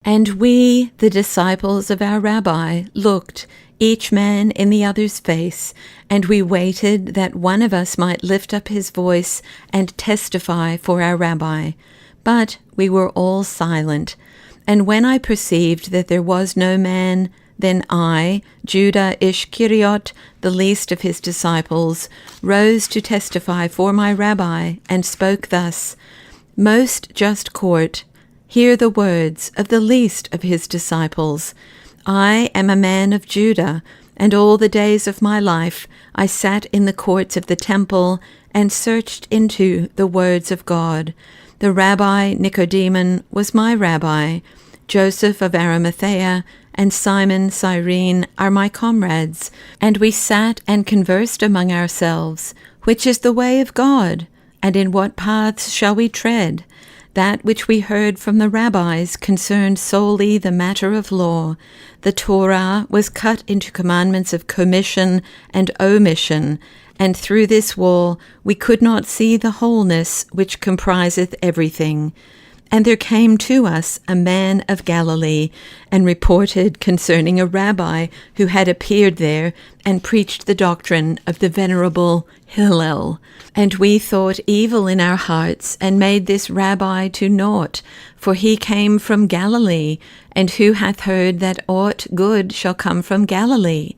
And we, the disciples of our rabbi, looked, each man in the other's face, and we waited that one of us might lift up his voice and testify for our rabbi. But we were all silent. And when I perceived that there was no man, then I, Judah Ishkariot, the least of his disciples, rose to testify for my rabbi, and spoke thus, Most just court, hear the words of the least of his disciples. I am a man of Judah, and all the days of my life I sat in the courts of the temple and searched into the words of God. The rabbi Nicodemus was my rabbi. Joseph of Arimathea and Simon Cyrene are my comrades, and we sat and conversed among ourselves, which is the way of God, and in what paths shall we tread? That which we heard from the rabbis concerned solely the matter of law. The Torah was cut into commandments of commission and omission, and through this wall we could not see the wholeness which compriseth everything. And there came to us a man of Galilee, and reported concerning a rabbi who had appeared there, and preached the doctrine of the venerable Hillel. And we thought evil in our hearts, and made this rabbi to naught, for he came from Galilee, and who hath heard that aught good shall come from Galilee?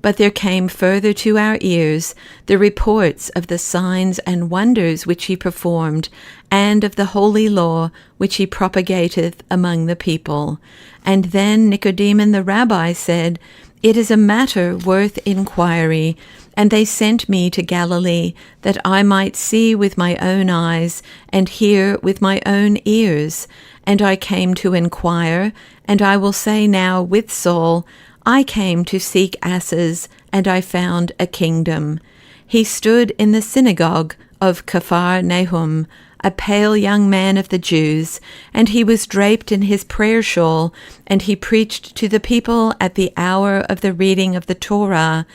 But there came further to our ears the reports of the signs and wonders which he performed, and of the holy law which he propagateth among the people. And then Nicodemus the rabbi said, It is a matter worth inquiry. And they sent me to Galilee, that I might see with my own eyes, and hear with my own ears. And I came to inquire, and I will say now with Saul, I came to seek asses, and I found a kingdom. He stood in the synagogue of Capharnaum, a pale young man of the Jews, and he was draped in his prayer shawl, and he preached to the people at the hour of the reading of the Torah.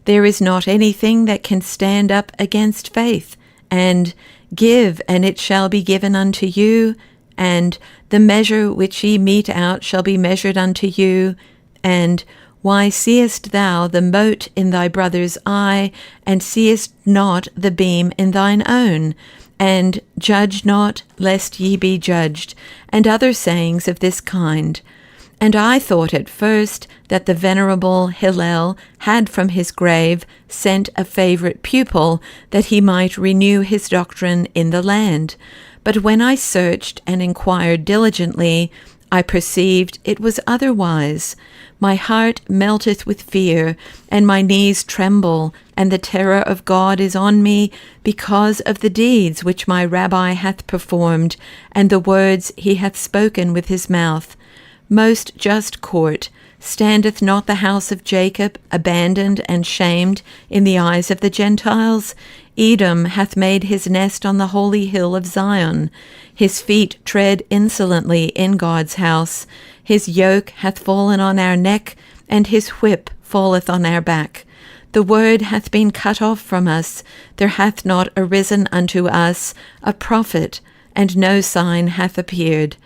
There is not anything that can stand up against faith, and give, and it shall be given unto you, and the measure which ye mete out shall be measured unto you, and why seest thou the mote in thy brother's eye, and seest not the beam in thine own? And judge not, lest ye be judged, and other sayings of this kind. And I thought at first that the venerable Hillel had from his grave sent a favorite pupil, that he might renew his doctrine in the land. But when I searched and inquired diligently, I perceived it was otherwise. My heart melteth with fear, and my knees tremble, and the terror of God is on me, because of the deeds which my rabbi hath performed, and the words he hath spoken with his mouth. Most just court, standeth not the house of Jacob abandoned and shamed in the eyes of the Gentiles? Edom hath made his nest on the holy hill of Zion. His feet tread insolently in God's house. His yoke hath fallen on our neck, and his whip falleth on our back. The word hath been cut off from us. There hath not arisen unto us a prophet, and no sign hath appeared.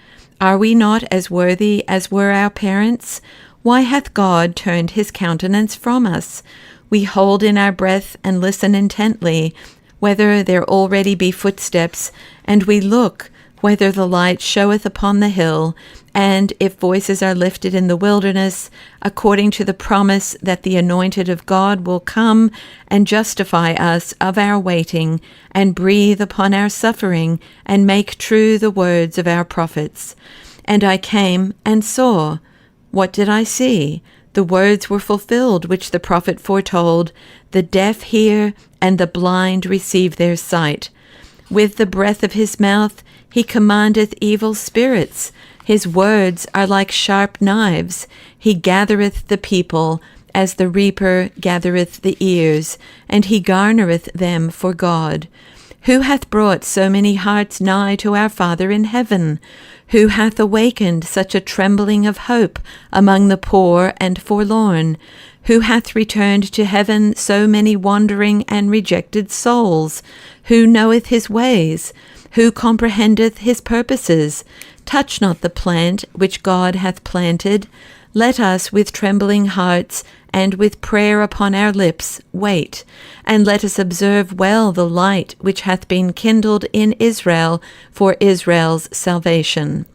Are we not as worthy as were our parents? Why hath God turned his countenance from us? We hold in our breath and listen intently, whether there already be footsteps, and we look, whether the light showeth upon the hill, and if voices are lifted in the wilderness, according to the promise that the anointed of God will come and justify us of our waiting, and breathe upon our suffering, and make true the words of our prophets. And I came and saw. What did I see? The words were fulfilled which the prophet foretold. The deaf hear, and the blind receive their sight. With the breath of his mouth he commandeth evil spirits. His words are like sharp knives. He gathereth the people, as the reaper gathereth the ears, and he garnereth them for God. Who hath brought so many hearts nigh to our Father in heaven? Who hath awakened such a trembling of hope among the poor and forlorn? Who hath returned to heaven so many wandering and rejected souls? Who knoweth his ways? Who comprehendeth his purposes? Touch not the plant which God hath planted. Let us with trembling hearts and with prayer upon our lips wait, and let us observe well the light which hath been kindled in Israel for Israel's salvation.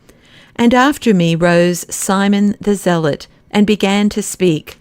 And after me rose Simon the Zealot, and began to speak.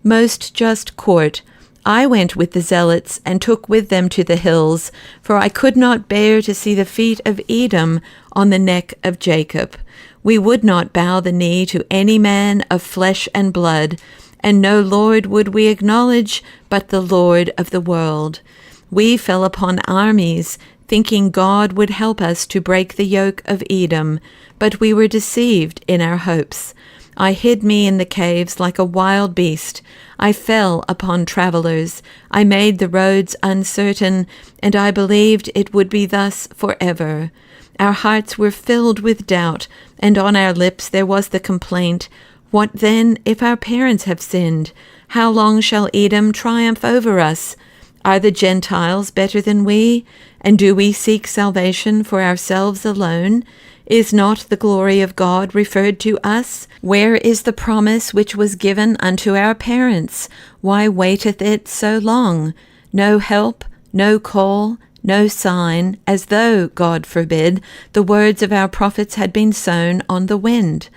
Most just court, I went with the zealots, and took with them to the hills, for I could not bear to see the feet of Edom on the neck of Jacob. We would not bow the knee to any man of flesh and blood, and no Lord would we acknowledge but the Lord of the world. We fell upon armies, thinking God would help us to break the yoke of Edom, but we were deceived in our hopes. I hid me in the caves like a wild beast. I fell upon travelers. I made the roads uncertain, and I believed it would be thus forever. Our hearts were filled with doubt, and on our lips there was the complaint, what then if our parents have sinned? How long shall Edom triumph over us? Are the Gentiles better than we? And do we seek salvation for ourselves alone? Is not the glory of God referred to us? Where is the promise which was given unto our parents? Why waiteth it so long? No help, no call, no sign, as though, God forbid, the words of our prophets had been sown on the wind.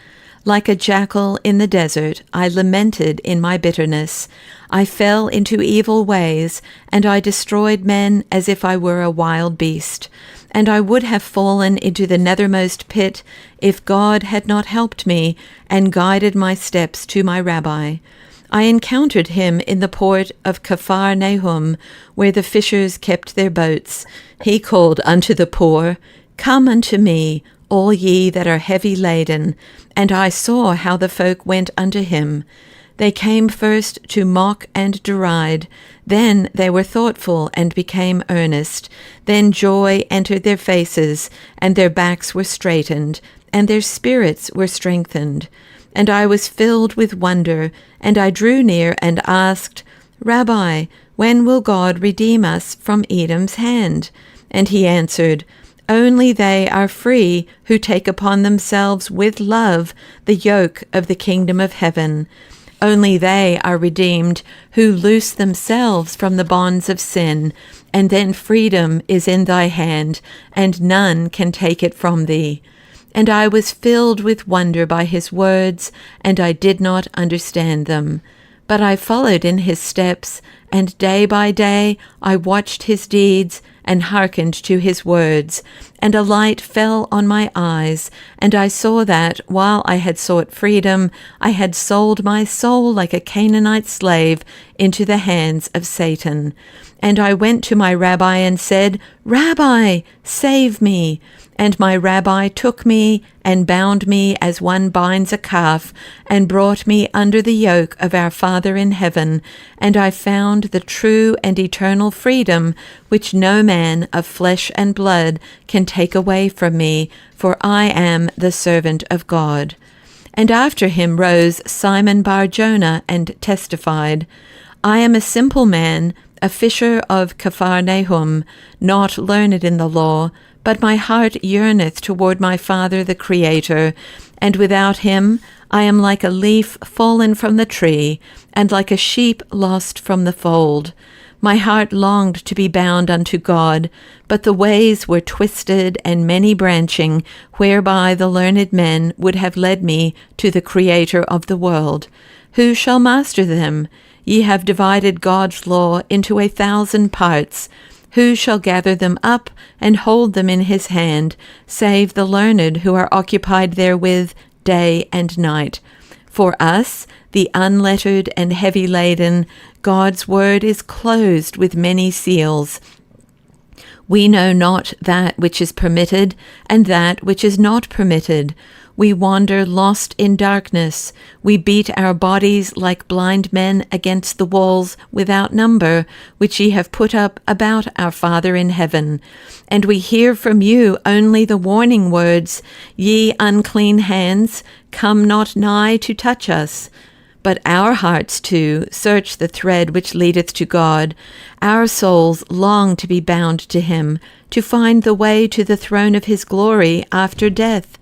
Like a jackal in the desert, I lamented in my bitterness. I fell into evil ways, and I destroyed men as if I were a wild beast. And I would have fallen into the nethermost pit if God had not helped me and guided my steps to my rabbi. I encountered him in the port of Capharnaum, where the fishers kept their boats. He called unto the poor, Come unto me, all ye that are heavy laden. And I saw how the folk went unto him. They came first to mock and deride. Then they were thoughtful and became earnest. Then joy entered their faces, and their backs were straightened, and their spirits were strengthened. And I was filled with wonder, and I drew near and asked, Rabbi, when will God redeem us from Edom's hand? And he answered, Only they are free who take upon themselves with love the yoke of the kingdom of heaven. Only they are redeemed who loose themselves from the bonds of sin, and then freedom is in thy hand, and none can take it from thee. And I was filled with wonder by his words, and I did not understand them. But I followed in his steps, and day by day I watched his deeds, and hearkened to his words, and a light fell on my eyes, and I saw that, while I had sought freedom, I had sold my soul like a Canaanite slave into the hands of Satan. And I went to my rabbi and said, Rabbi, save me. And my rabbi took me and bound me as one binds a calf, and brought me under the yoke of our Father in heaven, and I found the true and eternal freedom which no man of flesh and blood can take away from me, for I am the servant of God. And after him rose Simon Bar-Jonah and testified, I am a simple man, a fisher of Capharnaum, not learned in the law, but my heart yearneth toward my Father the Creator, and without him I am like a leaf fallen from the tree, and like a sheep lost from the fold. My heart longed to be bound unto God, but the ways were twisted and many branching, whereby the learned men would have led me to the Creator of the world. Who shall master them? Ye have divided God's law into 1,000 parts. Who shall gather them up and hold them in his hand, save the learned who are occupied therewith day and night? For us, the unlettered and heavy laden, God's word is closed with many seals. We know not that which is permitted, and that which is not permitted. We wander lost in darkness. We beat our bodies like blind men against the walls without number, which ye have put up about our Father in heaven. And we hear from you only the warning words, Ye unclean hands, come not nigh to touch us. But our hearts too search the thread which leadeth to God. Our souls long to be bound to him, to find the way to the throne of his glory after death.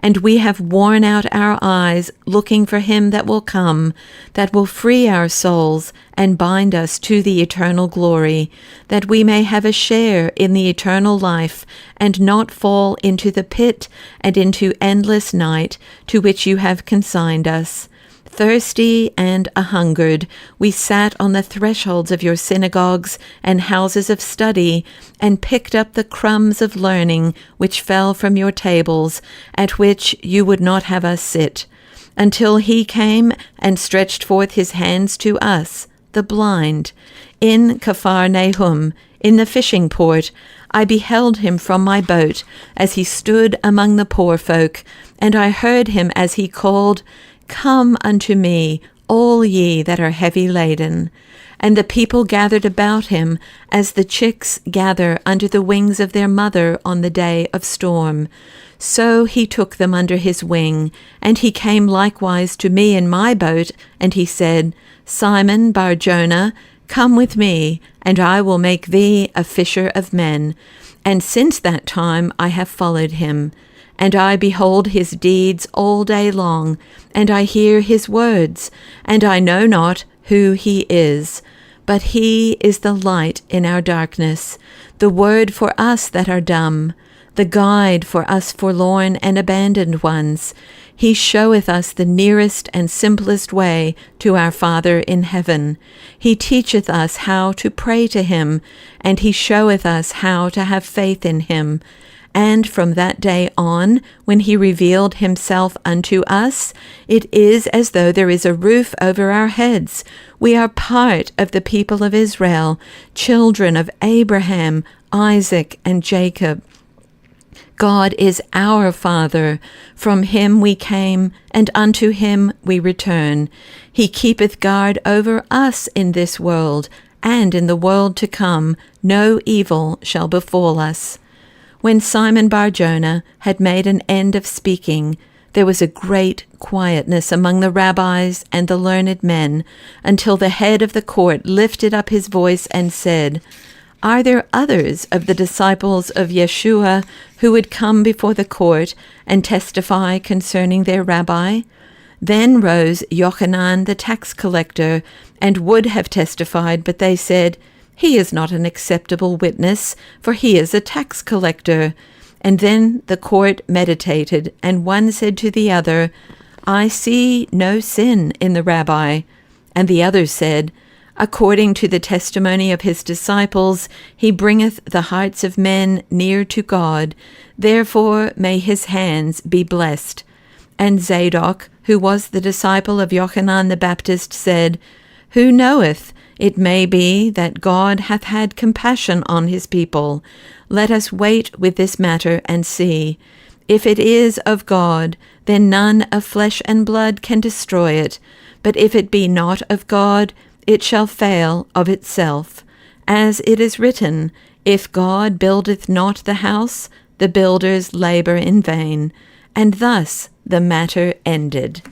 and we have worn out our eyes looking for him that will come, that will free our souls and bind us to the eternal glory, that we may have a share in the eternal life and not fall into the pit and into endless night to which you have consigned us. Thirsty and a-hungered, we sat on the thresholds of your synagogues and houses of study, and picked up the crumbs of learning which fell from your tables, at which you would not have us sit, until he came and stretched forth his hands to us, the blind. In Capharnaum, in the fishing port, I beheld him from my boat, as he stood among the poor folk, and I heard him as he called, Come unto me, all ye that are heavy laden. And the people gathered about him, as the chicks gather under the wings of their mother on the day of storm. So he took them under his wing, and he came likewise to me in my boat, and he said, Simon Bar-Jonah, come with me, and I will make thee a fisher of men. And since that time I have followed him. And I behold his deeds all day long, and I hear his words, and I know not who he is. But he is the light in our darkness, the word for us that are dumb, the guide for us forlorn and abandoned ones. He showeth us the nearest and simplest way to our Father in heaven. He teacheth us how to pray to him, and he showeth us how to have faith in him. And from that day on, when he revealed himself unto us, it is as though there is a roof over our heads. We are part of the people of Israel, children of Abraham, Isaac, and Jacob. God is our Father. From him we came, and unto him we return. He keepeth guard over us in this world, and in the world to come no evil shall befall us. When Simon Bar-Jonah had made an end of speaking, there was a great quietness among the rabbis and the learned men, until the head of the court lifted up his voice and said, Are there others of the disciples of Yeshua who would come before the court and testify concerning their rabbi? Then rose Yochanan the tax collector, and would have testified, but they said, He is not an acceptable witness, for he is a tax collector. And then the court meditated, and one said to the other, I see no sin in the rabbi. And the other said, According to the testimony of his disciples, he bringeth the hearts of men near to God. Therefore may his hands be blessed. And Zadok, who was the disciple of Yochanan the Baptist, said, Who knoweth? It may be that God hath had compassion on his people. Let us wait with this matter and see. If it is of God, then none of flesh and blood can destroy it. But if it be not of God, it shall fail of itself. As it is written, If God buildeth not the house, the builders labor in vain. And thus the matter ended.